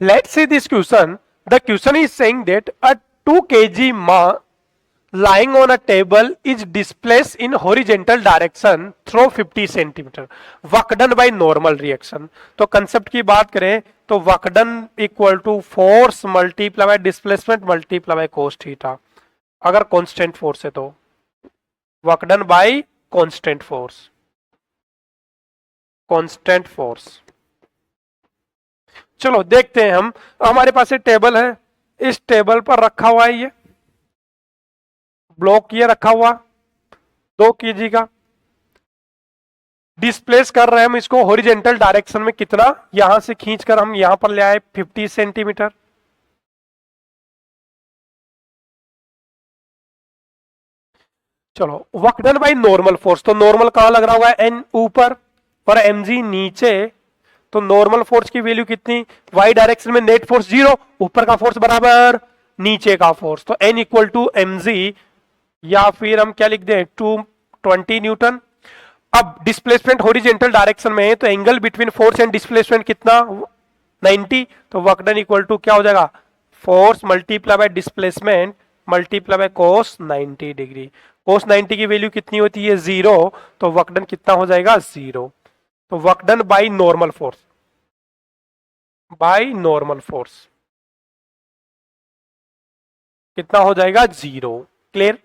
Let's see this question. The question is saying that a 2 kg mass lying on a table is displaced in horizontal direction through 50 centimeter. Work done by normal reaction. तो concept की बात करें तो work done equal to force multiply by displacement multiply by cos theta. अगर constant force है तो work done by constant force. Constant force. चलो देखते हैं हम. हमारे पास एक टेबल है, इस टेबल पर रखा हुआ है ये ब्लॉक, ये रखा हुआ 2 केजी का. डिस्प्लेस कर रहे हैं हम इसको हॉरिजॉन्टल डायरेक्शन में. कितना? यहां से खींचकर हम यहां पर ले आए 50 सेंटीमीटर. चलो work done by normal force. तो नॉर्मल कहां लग रहा होगा? एन ऊपर और mg नीचे. तो नॉर्मल फोर्स की वैल्यू कितनी? वाई डायरेक्शन में नेट फोर्स 0, ऊपर का फोर्स बराबर नीचे का फोर्स. तो n इक्वल टू mg, या फिर हम क्या लिख दें 220 न्यूटन. अब डिस्प्लेसमेंट हॉरिजॉन्टल डायरेक्शन में है तो angle between force and displacement कितना? 90. तो वर्क डन इक्वल टू क्या हो जाएगा? Force multiply by displacement multiply by cos 90 degree. Cos 90 की वैल्यू कितनी होती है? 0. तो वर्क डन कितना हो जाएगा? 0. तो work done by normal force, by normal force कितना हो जाएगा? 0. क्लियर?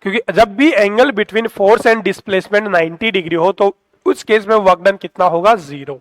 क्योंकि जब भी angle between force and displacement 90 degree हो तो उस केस में वर्क डन कितना होगा? 0.